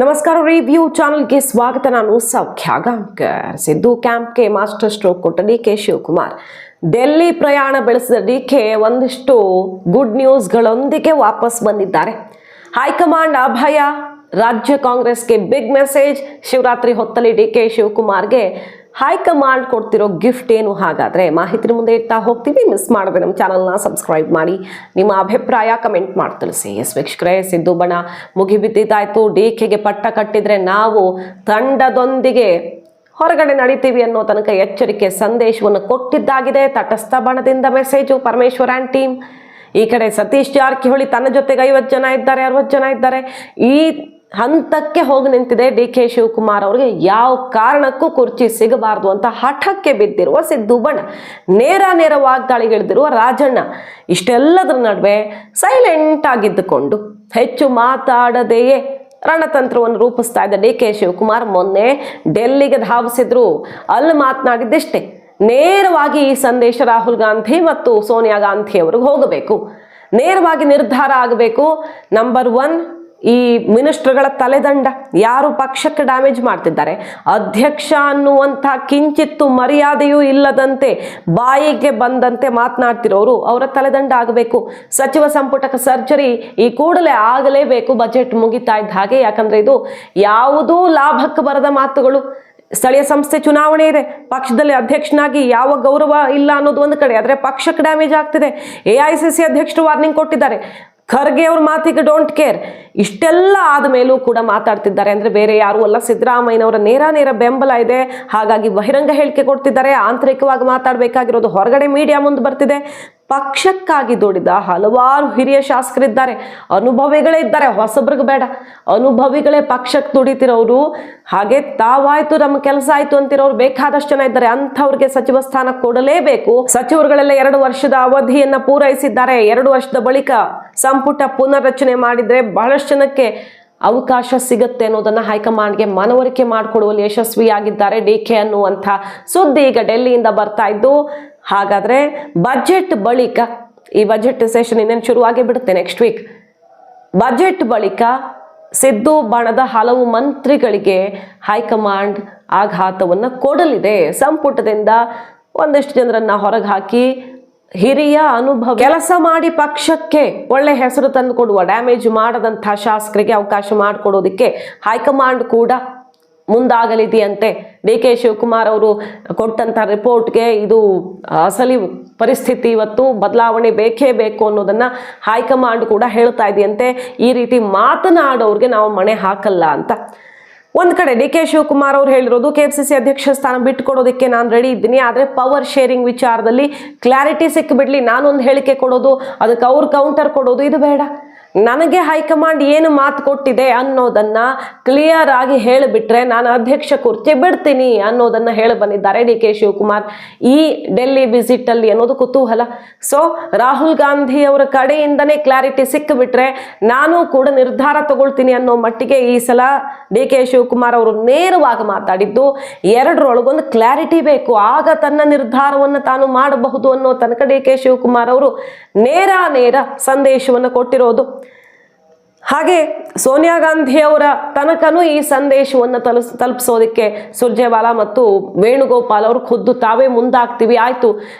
ನಮಸ್ಕಾರ. ರಿವ್ಯೂ ಚಾನಲ್ಗೆ ಸ್ವಾಗತ. ನಾನು ಸೌಖ್ಯ ಗಾಂವ್ಕರ್. ಸಿದ್ದು ಕ್ಯಾಂಪ್ಗೆ ಮಾಸ್ಟರ್ ಸ್ಟ್ರೋಕ್ ಕೊಟ್ಟ ಡಿಕೆ ಶಿವಕುಮಾರ್ ಡೆಲ್ಲಿ ಪ್ರಯಾಣ ಬೆಳೆಸಿದ ಡಿಕೆ ಒಂದಿಷ್ಟು ಗುಡ್ ನ್ಯೂಸ್ಗಳೊಂದಿಗೆ ವಾಪಸ್ ಬಂದಿದ್ದಾರೆ. ಹೈಕಮಾಂಡ್ ಅಭಯ, ರಾಜ್ಯ ಕಾಂಗ್ರೆಸ್ಗೆ ಬಿಗ್ ಮೆಸೇಜ್. ಶಿವರಾತ್ರಿ ಹೊತ್ತಲ್ಲಿ ಡಿಕೆ ಶಿವಕುಮಾರ್ಗೆ ಹೈಕಮಾಂಡ್ ಕೊಡ್ತಿರೋ ಗಿಫ್ಟ್ ಏನು? ಹಾಗಾದ್ರೆ ಮಾಹಿತಿ ಮುಂದೆ ಇಡ್ತಾ ಹೋಗ್ತೀವಿ. ಮಿಸ್ ಮಾಡದೆ ನಮ್ಮ ಚಾನಲ್ನ ಸಬ್ಸ್ಕ್ರೈಬ್ ಮಾಡಿ, ನಿಮ್ಮ ಅಭಿಪ್ರಾಯ ಕಮೆಂಟ್ ಮಾಡಿ ತಿಳಿಸಿ. ಎಸ್ ವೀಕ್ಷಕರೇ, ಸಿದ್ದು ಬಣ ಮುಗಿಬಿದ್ದಿದ್ದಾಯ್ತು. ಡಿಕೆಗೆ ಪಟ್ಟ ಕಟ್ಟಿದ್ರೆ ನಾವು ತಂಡದೊಂದಿಗೆ ಹೊರಗಡೆ ನಡೀತೀವಿ ಅನ್ನೋ ತನಕ ಎಚ್ಚರಿಕೆ ಸಂದೇಶವನ್ನು ಕೊಟ್ಟಿದ್ದಾಗಿದೆ. ತಟಸ್ಥ ಬಣದಿಂದ ಮೆಸೇಜು ಪರಮೇಶ್ವರ್ ಆ್ಯಂಡ್ ಟೀಮ್. ಈ ಕಡೆ ಸತೀಶ್ ಜಾರಕಿಹೊಳಿ ತನ್ನ ಜೊತೆಗೆ 50 ಜನ ಇದ್ದಾರೆ, 60 ಜನ ಇದ್ದಾರೆ. ಈ ಹಂತಕ್ಕೆ ಹೋಗಿ ನಿಂತಿದೆ ಡಿಕೆ ಶಿವಕುಮಾರ್ ಅವರಿಗೆ. ಯಾವ ಕಾರಣಕ್ಕೂ ಕುರ್ಚಿ ಸಿಗಬಾರ್ದು ಅಂತ ಹಠಕ್ಕೆ ಬಿದ್ದಿರುವ ಸಿದ್ದು ಬಣ, ನೇರ ವಾಗ್ದಾಳಿಗಿಳಿದಿರುವ ರಾಜಣ್ಣ, ಇಷ್ಟೆಲ್ಲದರ ನಡುವೆ ಸೈಲೆಂಟ್ ಆಗಿದ್ದುಕೊಂಡು ಹೆಚ್ಚು ಮಾತಾಡದೆಯೇ ರಣತಂತ್ರವನ್ನು ರೂಪಿಸ್ತಾ ಇದ್ದ ಡಿಕೆ ಶಿವಕುಮಾರ್ ಮೊನ್ನೆ ಡೆಲ್ಲಿಗೆ ಧಾವಿಸಿದ್ರು. ಅಲ್ಲಿ ಮಾತನಾಡಿದ್ದಷ್ಟೇ, ನೇರವಾಗಿ ಈ ಸಂದೇಶ ರಾಹುಲ್ ಗಾಂಧಿ ಮತ್ತು ಸೋನಿಯಾ ಗಾಂಧಿ ಅವರಿಗೆ ಹೋಗಬೇಕು. ನೇರವಾಗಿ ನಿರ್ಧಾರ ಆಗಬೇಕು. ನಂಬರ್ 1, ಈ ಮಿನಿಸ್ಟರ್ಗಳ ತಲೆದಂಡ, ಯಾರು ಪಕ್ಷಕ್ಕೆ ಡ್ಯಾಮೇಜ್ ಮಾಡ್ತಿದ್ದಾರೆ, ಅಧ್ಯಕ್ಷ ಅನ್ನುವಂಥ ಕಿಂಚಿತ್ತು ಮರ್ಯಾದೆಯೂ ಇಲ್ಲದಂತೆ ಬಾಯಿಗೆ ಬಂದಂತೆ ಮಾತನಾಡ್ತಿರೋರು, ಅವರ ತಲೆದಂಡ ಆಗಬೇಕು. ಸಚಿವ ಸಂಪುಟಕ್ಕೆ ಸರ್ಜರಿ ಈ ಕೂಡಲೇ ಆಗಲೇಬೇಕು, ಬಜೆಟ್ ಮುಗಿತಾ ಇದ್ದ ಹಾಗೆ. ಯಾಕಂದ್ರೆ ಇದು ಯಾವುದೂ ಲಾಭಕ್ಕೆ ಬರದ ಮಾತುಗಳು. ಸ್ಥಳೀಯ ಸಂಸ್ಥೆ ಚುನಾವಣೆ ಇದೆ, ಪಕ್ಷದಲ್ಲಿ ಅಧ್ಯಕ್ಷನಾಗಿ ಯಾವ ಗೌರವ ಇಲ್ಲ ಅನ್ನೋದು ಒಂದು ಕಡೆ, ಆದರೆ ಪಕ್ಷಕ್ಕೆ ಡ್ಯಾಮೇಜ್ ಆಗ್ತಿದೆ. AICC ಅಧ್ಯಕ್ಷರು ವಾರ್ನಿಂಗ್ ಕೊಟ್ಟಿದ್ದಾರೆ. ಖರ್ಗೆ ಅವ್ರ ಮಾತಿಗೆ ಡೋಂಟ್ ಕೇರ್. ಇಷ್ಟೆಲ್ಲ ಆದ ಮೇಲೂ ಕೂಡ ಮಾತಾಡ್ತಿದ್ದಾರೆ ಅಂದರೆ ಬೇರೆ ಯಾರು ಅಲ್ಲ, ಸಿದ್ದರಾಮಯ್ಯನವರ ನೇರ ಬೆಂಬಲ ಇದೆ. ಹಾಗಾಗಿ ಬಹಿರಂಗ ಹೇಳಿಕೆ ಕೊಡ್ತಿದ್ದಾರೆ. ಆಂತರಿಕವಾಗಿ ಮಾತಾಡಬೇಕಾಗಿರೋದು ಹೊರಗಡೆ ಮೀಡಿಯಾ ಮುಂದೆ ಬರ್ತಿದೆ. ಪಕ್ಷಕ್ಕಾಗಿ ದುಡಿದ ಹಲವಾರು ಹಿರಿಯ ಶಾಸಕರಿದ್ದಾರೆ, ಅನುಭವಿಗಳೇ ಇದ್ದಾರೆ. ಹೊಸಬ್ರಿಗೆ ಬೇಡ, ಅನುಭವಿಗಳೇ ಪಕ್ಷಕ್ಕೆ ದುಡಿತಿರೋರು. ಹಾಗೆ ತಾವಾಯ್ತು ನಮ್ಮ ಕೆಲಸ ಆಯ್ತು ಅಂತಿರೋರು ಬೇಕಾದಷ್ಟು ಜನ ಇದ್ದಾರೆ. ಅಂಥವ್ರಿಗೆ ಸಚಿವ ಸ್ಥಾನ ಕೊಡಲೇಬೇಕು. ಸಚಿವರುಗಳೆಲ್ಲ 2 ವರ್ಷದ ಅವಧಿಯನ್ನ ಪೂರೈಸಿದ್ದಾರೆ. 2 ವರ್ಷದ ಬಳಿಕ ಸಂಪುಟ ಪುನರ್ರಚನೆ ಮಾಡಿದ್ರೆ ಬಹಳಷ್ಟು ಜನಕ್ಕೆ ಅವಕಾಶ ಸಿಗುತ್ತೆ ಅನ್ನೋದನ್ನ ಹೈಕಮಾಂಡ್ಗೆ ಮನವರಿಕೆ ಮಾಡಿಕೊಡುವಲ್ಲಿ ಯಶಸ್ವಿಯಾಗಿದ್ದಾರೆ ಡಿಕೆ ಅನ್ನುವಂಥ ಸುದ್ದಿ ಈಗ ಡೆಲ್ಲಿಯಿಂದ ಬರ್ತಾ ಇದ್ದು. ಹಾಗಾದ್ರೆ ಬಜೆಟ್ ಬಳಿಕ, ಈ ಬಜೆಟ್ ಸೆಷನ್ ಇನ್ನೇನು ಶುರುವಾಗೇ ಬಿಡುತ್ತೆ ನೆಕ್ಸ್ಟ್ ವೀಕ್. ಬಜೆಟ್ ಬಳಿಕ ಸಿದ್ದು ಬಣದ ಹಲವು ಮಂತ್ರಿಗಳಿಗೆ ಹೈಕಮಾಂಡ್ ಆಘಾತವನ್ನು ಕೊಡಲಿದೆ. ಸಂಪುಟದಿಂದ ಒಂದಿಷ್ಟು ಜನರನ್ನ ಹೊರಗೆ ಹಾಕಿ ಹಿರಿಯ ಅನುಭವ ಕೆಲಸ ಮಾಡಿ ಪಕ್ಷಕ್ಕೆ ಒಳ್ಳೆ ಹೆಸರು ತಂದು ಕೊಡುವ, ಡ್ಯಾಮೇಜ್ ಮಾಡದಂಥ ಶಾಸಕರಿಗೆ ಅವಕಾಶ ಮಾಡಿಕೊಡೋದಕ್ಕೆ ಹೈಕಮಾಂಡ್ ಕೂಡ ಮುಂದಾಗಲಿದೆಯಂತೆ. ಡಿಕೆ ಶಿವಕುಮಾರ್ ಅವರು ಕೊಟ್ಟಂಥ ರಿಪೋರ್ಟ್ಗೆ ಇದು ಅಸಲಿ ಪರಿಸ್ಥಿತಿ, ಇವತ್ತು ಬದಲಾವಣೆ ಬೇಕೇ ಬೇಕು ಅನ್ನೋದನ್ನ ಹೈಕಮಾಂಡ್ ಕೂಡ ಹೇಳ್ತಾ ಇದೆಯಂತೆ. ಈ ರೀತಿ ಮಾತನಾಡೋರಿಗೆ ನಾವು ಮಣೆ ಹಾಕಲ್ಲ ಅಂತ. ಒಂದು ಕಡೆ ಡಿಕೆ ಶಿವಕುಮಾರ್ ಅವರು ಹೇಳಿರೋದು, KPCC ಅಧ್ಯಕ್ಷ ಸ್ಥಾನ ಬಿಟ್ಟುಕೊಡೋದಕ್ಕೆ ನಾನು ರೆಡಿ ಇದ್ದೀನಿ, ಆದರೆ ಪವರ್ ಶೇರಿಂಗ್ ವಿಚಾರದಲ್ಲಿ ಕ್ಲಾರಿಟಿ ಸಿಕ್ಕಿಬಿಡ್ಲಿ. ನಾನೊಂದು ಹೇಳಿಕೆ ಕೊಡೋದು, ಅದಕ್ಕೆ ಅವ್ರು ಕೌಂಟರ್ ಕೊಡೋದು, ಇದು ಬೇಡ. ನನಗೆ ಹೈಕಮಾಂಡ್ ಏನು ಮಾತು ಕೊಟ್ಟಿದೆ ಅನ್ನೋದನ್ನ ಕ್ಲಿಯರ್ ಆಗಿ ಹೇಳಿಬಿಟ್ರೆ ನಾನು ಅಧ್ಯಕ್ಷ ಕುರ್ಚಿ ಬಿಡ್ತೀನಿ ಅನ್ನೋದನ್ನ ಹೇಳಿ ಬಂದಿದ್ದಾರೆ ಡಿಕೆ ಶಿವಕುಮಾರ್ ಈ ಡೆಲ್ಲಿ ವಿಸಿಟ್ ಅಲ್ಲಿ ಅನ್ನೋದು ಕುತೂಹಲ. ಸೊ ರಾಹುಲ್ ಗಾಂಧಿ ಅವರ ಕಡೆಯಿಂದನೇ ಕ್ಲಾರಿಟಿ ಸಿಕ್ಕಿಬಿಟ್ರೆ ನಾನು ಕೂಡ ನಿರ್ಧಾರ ತಗೊಳ್ತೀನಿ ಅನ್ನೋ ಮಟ್ಟಿಗೆ ಈ ಸಲ ಡಿಕೆ ಶಿವಕುಮಾರ್ ಅವರು ನೇರವಾಗಿ ಮಾತಾಡಿದ್ದು. 2ರೊಳಗೊಂದು ಕ್ಲಾರಿಟಿ ಬೇಕು, ಆಗ ತನ್ನ ನಿರ್ಧಾರವನ್ನು ತಾನು ಮಾಡಬಹುದು ಅನ್ನೋ ತನಕ ಡಿಕೆ ಶಿವಕುಮಾರ್ ಅವರು ನೇರ ಸಂದೇಶವನ್ನು ಕೊಟ್ಟಿರೋದು. ಹಾಗೆ ಸೋನಿಯಾ ಗಾಂಧಿ ಅವರ ತನಕನೂ ಈ ಸಂದೇಶವನ್ನು ತಲುಪಿಸೋದಕ್ಕೆ ಸುರ್ಜೇವಾಲಾ ಮತ್ತು ವೇಣುಗೋಪಾಲ್ ಅವರು ಖುದ್ದು ತಾವೇ ಮುಂದಾಗ್ತೀವಿ, ಆಯ್ತು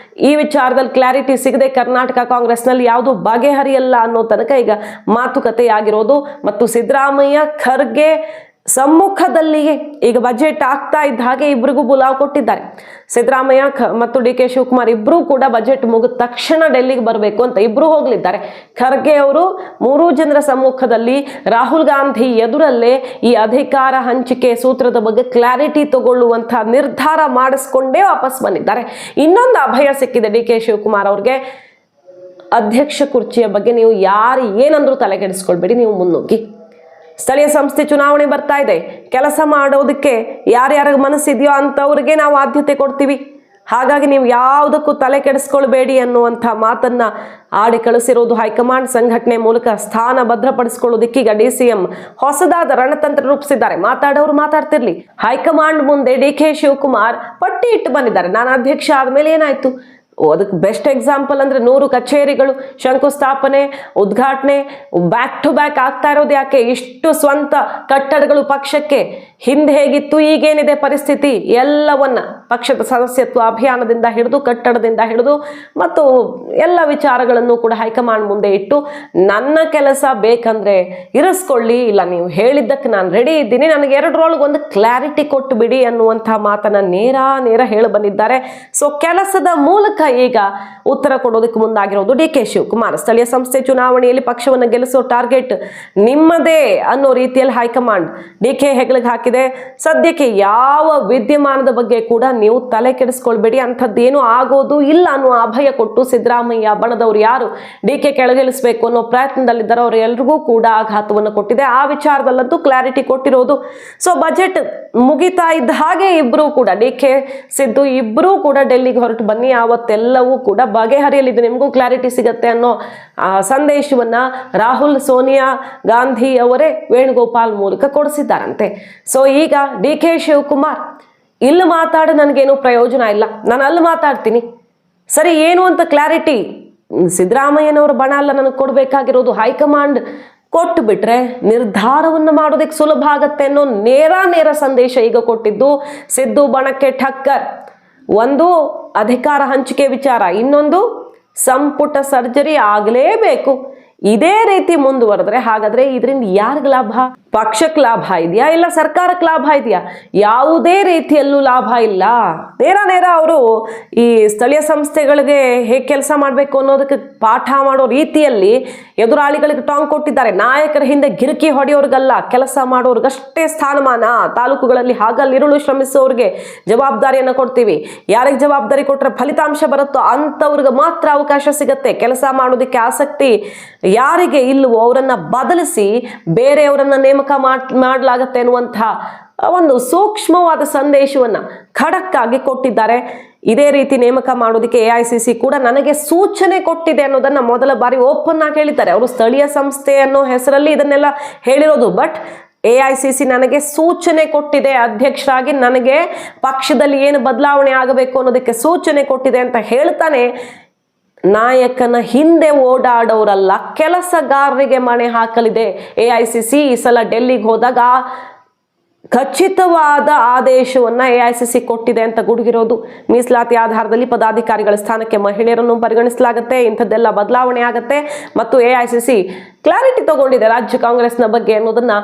ಈ ವಿಚಾರದಲ್ಲಿ ಕ್ಲಾರಿಟಿ ಸಿಗದೆ ಕರ್ನಾಟಕ ಕಾಂಗ್ರೆಸ್ನಲ್ಲಿ ಯಾವುದು ಬಗೆಹರಿಯಲ್ಲ ಅನ್ನೋ ತನಕ ಈಗ ಮಾತುಕತೆ ಆಗಿರೋದು. ಮತ್ತು ಸಿದ್ದರಾಮಯ್ಯ ಖರ್ಗೆ ಸಮ್ಮುಖದಲ್ಲಿಯೇ ಈಗ ಬಜೆಟ್ ಆಗ್ತಾ ಇದ್ದ ಹಾಗೆ ಇಬ್ಬರಿಗೂ ಬುಲಾವ್ ಕೊಟ್ಟಿದ್ದಾರೆ. ಸಿದ್ದರಾಮಯ್ಯ ಮತ್ತು ಡಿಕೆ ಶಿವಕುಮಾರ್ ಇಬ್ಬರೂ ಕೂಡ ಬಜೆಟ್ ಮುಗಿದ ತಕ್ಷಣ ಡೆಲ್ಲಿಗೆ ಬರಬೇಕು ಅಂತ ಇಬ್ಬರು ಹೋಗಲಿದ್ದಾರೆ. ಖರ್ಗೆ ಅವರು 3 ಜನರ ಸಮ್ಮುಖದಲ್ಲಿ ರಾಹುಲ್ ಗಾಂಧಿ ಎದುರಲ್ಲೇ ಈ ಅಧಿಕಾರ ಹಂಚಿಕೆ ಸೂತ್ರದ ಬಗ್ಗೆ ಕ್ಲಾರಿಟಿ ತಗೊಳ್ಳುವಂಥ ನಿರ್ಧಾರ ಮಾಡಿಸ್ಕೊಂಡೇ ವಾಪಸ್ ಬಂದಿದ್ದಾರೆ. ಇನ್ನೊಂದು ಅಭಯ ಸಿಕ್ಕಿದೆ ಡಿಕೆ ಶಿವಕುಮಾರ್ ಅವ್ರಿಗೆ, ಅಧ್ಯಕ್ಷ ಕುರ್ಚಿಯ ಬಗ್ಗೆ ನೀವು ಯಾರು ಏನಂದ್ರೂ ತಲೆಗೆಡಿಸ್ಕೊಳ್ಬೇಡಿ, ನೀವು ಮುನ್ನುಗ್ಗಿ. ಸ್ಥಳೀಯ ಸಂಸ್ಥೆ ಚುನಾವಣೆ ಬರ್ತಾ ಇದೆ, ಕೆಲಸ ಮಾಡೋದಕ್ಕೆ ಯಾರ್ಯಾರಿಗೆ ಮನಸ್ಸಿದೆಯೋ ಅಂಥವ್ರಿಗೆ ನಾವು ಆದ್ಯತೆ ಕೊಡ್ತೀವಿ. ಹಾಗಾಗಿ ನೀವು ಯಾವುದಕ್ಕೂ ತಲೆ ಕೆಡಿಸ್ಕೊಳ್ಬೇಡಿ ಅನ್ನುವಂಥ ಮಾತನ್ನ ಆಡಿ ಕಳಿಸಿರೋದು ಹೈಕಮಾಂಡ್. ಸಂಘಟನೆ ಮೂಲಕ ಸ್ಥಾನ ಭದ್ರಪಡಿಸಿಕೊಳ್ಳೋದಕ್ಕೆ ಈಗ DCM ಹೊಸದಾದ ರಣತಂತ್ರ ರೂಪಿಸಿದ್ದಾರೆ. ಮಾತಾಡೋರು ಮಾತಾಡ್ತಿರ್ಲಿ, ಹೈಕಮಾಂಡ್ ಮುಂದೆ ಡಿಕೆ ಶಿವಕುಮಾರ್ ಪಟ್ಟಿ ಇಟ್ಟು ಬಂದಿದ್ದಾರೆ. ನಾನು ಅಧ್ಯಕ್ಷ ಆದ್ಮೇಲೆ ಏನಾಯ್ತು, ಅದಕ್ಕೆ ಬೆಸ್ಟ್ ಎಕ್ಸಾಂಪಲ್ ಅಂದ್ರೆ 100 ಕಚೇರಿಗಳು ಶಂಕುಸ್ಥಾಪನೆ ಉದ್ಘಾಟನೆ ಬ್ಯಾಕ್ ಟು ಬ್ಯಾಕ್ ಆಗ್ತಾ ಇರೋದು ಯಾಕೆ? ಇಷ್ಟು ಸ್ವಂತ ಕಟ್ಟಡಗಳು ಪಕ್ಷಕ್ಕೆ. ಹಿಂದೆ ಹೇಗಿತ್ತು, ಈಗೇನಿದೆ ಪರಿಸ್ಥಿತಿ ಎಲ್ಲವನ್ನ ಪಕ್ಷದ ಸದಸ್ಯತ್ವ ಅಭಿಯಾನದಿಂದ ಹಿಡಿದು ಕಟ್ಟಡದಿಂದ ಹಿಡಿದು ಮತ್ತು ಎಲ್ಲ ವಿಚಾರಗಳನ್ನು ಕೂಡ ಹೈಕಮಾಂಡ್ ಮುಂದೆ ಇಟ್ಟು ನನ್ನ ಕೆಲಸ ಬೇಕಂದ್ರೆ ಇರಿಸ್ಕೊಳ್ಳಿ, ಇಲ್ಲ ನೀವು ಹೇಳಿದ್ದಕ್ಕೆ ನಾನು ರೆಡಿ ಇದ್ದೀನಿ, ನನಗೆ 2 ಒಂದು ಕ್ಲಾರಿಟಿ ಕೊಟ್ಟು ಬಿಡಿ ಅನ್ನುವಂತಹ ಮಾತನ್ನ ನೇರ ಹೇಳಿ ಬಂದಿದ್ದಾರೆ. ಸೊ ಕೆಲಸದ ಮೂಲಕ ಈಗ ಉತ್ತರ ಕೊಡೋದಕ್ಕೆ ಮುಂದಾಗಿರೋದು ಡಿ ಕೆ ಶಿವಕುಮಾರ್. ಸ್ಥಳೀಯ ಸಂಸ್ಥೆ ಚುನಾವಣೆಯಲ್ಲಿ ಪಕ್ಷವನ್ನು ಗೆಲ್ಲಿಸೋ ಟಾರ್ಗೆಟ್ ನಿಮ್ಮದೇ ಅನ್ನೋ ರೀತಿಯಲ್ಲಿ ಹೈಕಮಾಂಡ್ ಡಿ ಕೆ ಹೆಗಲಿಗೆ ಹಾಕಿದೆ. ಸದ್ಯಕ್ಕೆ ಯಾವ ವಿದ್ಯಮಾನದ ಬಗ್ಗೆ ಕೂಡ ನೀವು ತಲೆ ಕೆಡಿಸ್ಕೊಳ್ಬೇಡಿ, ಅಂಥದ್ದೇನು ಆಗೋದು ಇಲ್ಲ ಅನ್ನೋ ಅಭಯ ಕೊಟ್ಟು ಸಿದ್ದರಾಮಯ್ಯ ಬಣದವರು ಯಾರು ಡಿ ಕೆ ಕೆಳಗಿಳಿಸಬೇಕು ಅನ್ನೋ ಪ್ರಯತ್ನದಲ್ಲಿದ್ದಾರೆ ಅವರೆಲ್ಲರಿಗೂ ಕೂಡ ಆಘಾತವನ್ನು ಕೊಟ್ಟಿದೆ. ಆ ವಿಚಾರದಲ್ಲಂತೂ ಕ್ಲಾರಿಟಿ ಕೊಟ್ಟಿರೋದು. ಸೊ ಬಜೆಟ್ ಮುಗಿತಾ ಇದ್ದ ಹಾಗೆ ಇಬ್ರು ಕೂಡ ಡಿ ಕೆ ಸಿದ್ದು ಇಬ್ರು ಕೂಡ ಡೆಲ್ಲಿಗೆ ಹೊರಟು ಬನ್ನಿ, ಆವತ್ತೆಲ್ಲವೂ ಕೂಡ ಬಗೆಹರಿಯಲಿದೆ, ನಿಮಗೂ ಕ್ಲಾರಿಟಿ ಸಿಗತ್ತೆ ಅನ್ನೋ ಸಂದೇಶವನ್ನ ರಾಹುಲ್ ಸೋನಿಯಾ ಗಾಂಧಿ ಅವರೇ ವೇಣುಗೋಪಾಲ್ ಮೂಲಕ ಕೊಡಿಸಿದ್ದಾರಂತೆ. ಸೊ ಈಗ ಡಿ ಕೆ ಶಿವಕುಮಾರ್ ಇಲ್ಲಿ ಮಾತಾಡಿ ನನಗೇನು ಪ್ರಯೋಜನ ಇಲ್ಲ, ನಾನು ಅಲ್ಲಿ ಮಾತಾಡ್ತೀನಿ, ಸರಿ ಏನು ಅಂತ ಕ್ಲಾರಿಟಿ ಸಿದ್ದರಾಮಯ್ಯನವರ ಬಣ ಅಲ್ಲ ನನಗೆ ಕೊಡಬೇಕಾಗಿರೋದು, ಹೈಕಮಾಂಡ್ ಕೊಟ್ಟು ಬಿಟ್ರೆ ನಿರ್ಧಾರವನ್ನು ಮಾಡೋದಕ್ಕೆ ಸುಲಭ ಆಗತ್ತೆ ಅನ್ನೋ ನೇರ ಸಂದೇಶ ಈಗ ಕೊಟ್ಟಿದ್ದು ಸಿದ್ದು ಬಣಕ್ಕೆ ಠಕ್ಕರ್. ಒಂದು ಅಧಿಕಾರ ಹಂಚಿಕೆ ವಿಚಾರ, ಇನ್ನೊಂದು ಸಂಪುಟ ಸರ್ಜರಿ ಆಗಲೇಬೇಕು. ಇದೇ ರೀತಿ ಮುಂದುವರೆದ್ರೆ ಹಾಗಾದ್ರೆ ಇದರಿಂದ ಯಾರಿಗೆ ಲಾಭ? ಪಕ್ಷಕ್ಕೆ ಲಾಭ ಇದೆಯಾ ಇಲ್ಲ ಸರ್ಕಾರಕ್ಕೆ ಲಾಭ ಇದೆಯಾ? ಯಾವುದೇ ರೀತಿಯಲ್ಲೂ ಲಾಭ ಇಲ್ಲ. ನೇರ ಅವರು ಈ ಸ್ಥಳೀಯ ಸಂಸ್ಥೆಗಳಿಗೆ ಹೇಗೆ ಕೆಲಸ ಮಾಡಬೇಕು ಅನ್ನೋದಕ್ಕೆ ಪಾಠ ಮಾಡೋ ರೀತಿಯಲ್ಲಿ ಎದುರಾಳಿಗಳಿಗೆ ಟಾಂಗ್ ಕೊಟ್ಟಿದ್ದಾರೆ. ನಾಯಕರ ಹಿಂದೆ ಗಿರಿಕಿ ಹೊಡೆಯೋರ್ಗಲ್ಲ, ಕೆಲಸ ಮಾಡೋರ್ಗಷ್ಟೇ ಸ್ಥಾನಮಾನ. ತಾಲೂಕುಗಳಲ್ಲಿ ಹಾಗಲ್ಲಿರುಳು ಶ್ರಮಿಸೋರ್ಗೆ ಜವಾಬ್ದಾರಿಯನ್ನು ಕೊಡ್ತೀವಿ. ಯಾರಿಗೆ ಜವಾಬ್ದಾರಿ ಕೊಟ್ಟರೆ ಫಲಿತಾಂಶ ಬರುತ್ತೋ ಅಂಥವ್ರಿಗೆ ಮಾತ್ರ ಅವಕಾಶ ಸಿಗತ್ತೆ. ಕೆಲಸ ಮಾಡೋದಕ್ಕೆ ಆಸಕ್ತಿ ಯಾರಿಗೆ ಇಲ್ಲವೋ ಅವರನ್ನ ಬದಲಿಸಿ ಬೇರೆಯವರನ್ನ ನೇಮಕ ಮಾಡಲಾಗತ್ತೆ ಅನ್ನುವಂತಹ ಒಂದು ಸೂಕ್ಷ್ಮವಾದ ಸಂದೇಶವನ್ನ ಖಡಕ್ ಆಗಿ ಕೊಟ್ಟಿದ್ದಾರೆ. ಇದೇ ರೀತಿ ನೇಮಕ ಮಾಡೋದಕ್ಕೆ AICC ಕೂಡ ನನಗೆ ಸೂಚನೆ ಕೊಟ್ಟಿದೆ ಅನ್ನೋದನ್ನ ಮೊದಲ ಬಾರಿ ಓಪನ್ ಆಗಿ ಹೇಳಿದ್ದಾರೆ. ಅವರು ಸ್ಥಳೀಯ ಸಂಸ್ಥೆ ಅನ್ನೋ ಹೆಸರಲ್ಲಿ ಇದನ್ನೆಲ್ಲ ಹೇಳಿರೋದು, ಬಟ್ AICC ನನಗೆ ಸೂಚನೆ ಕೊಟ್ಟಿದೆ, ಅಧ್ಯಕ್ಷರಾಗಿ ನನಗೆ ಪಕ್ಷದಲ್ಲಿ ಏನು ಬದಲಾವಣೆ ಆಗಬೇಕು ಅನ್ನೋದಕ್ಕೆ ಸೂಚನೆ ಕೊಟ್ಟಿದೆ ಅಂತ ಹೇಳ್ತಾನೆ ನಾಯಕನ ಹಿಂದೆ ಓಡಾಡೋರಲ್ಲ ಕೆಲಸಗಾರರಿಗೆ ಮಣೆ ಹಾಕಲಿದೆ AICC. ಈ ಸಲ ಡೆಲ್ಲಿಗೆ ಹೋದಾಗ ಖಚಿತವಾದ ಆದೇಶವನ್ನ AICC ಕೊಟ್ಟಿದೆ ಅಂತ ಗುಡುಗಿರೋದು. ಮೀಸಲಾತಿ ಆಧಾರದಲ್ಲಿ ಪದಾಧಿಕಾರಿಗಳ ಸ್ಥಾನಕ್ಕೆ ಮಹಿಳೆಯರನ್ನು ಪರಿಗಣಿಸಲಾಗುತ್ತೆ, ಇಂಥದ್ದೆಲ್ಲ ಬದಲಾವಣೆ ಆಗುತ್ತೆ ಮತ್ತು AICC ಕ್ಲಾರಿಟಿ ತಗೊಂಡಿದೆ ರಾಜ್ಯ ಕಾಂಗ್ರೆಸ್ನ ಬಗ್ಗೆ ಅನ್ನೋದನ್ನ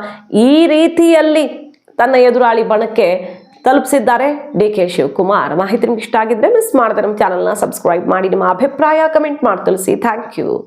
ಈ ರೀತಿಯಲ್ಲಿ ತನ್ನ ಎದುರಾಳಿ ಬಣಕ್ಕೆ ತಲುಪಿಸಿದ್ದಾರೆ ಡಿ ಕೆ ಶಿವಕುಮಾರ್. ಮಾಹಿತಿ ನಿಮ್ಗೆ ಇಷ್ಟ ಆಗಿದ್ರೆ ಮಿಸ್ ಮಾಡದೆ ನಮ್ಮ ಚಾನಲ್ನ ಸಬ್ಸ್ಕ್ರೈಬ್ ಮಾಡಿ, ನಿಮ್ಮ ಅಭಿಪ್ರಾಯ ಕಮೆಂಟ್ ಮಾಡಿ ತಿಳಿಸಿ. Thank you.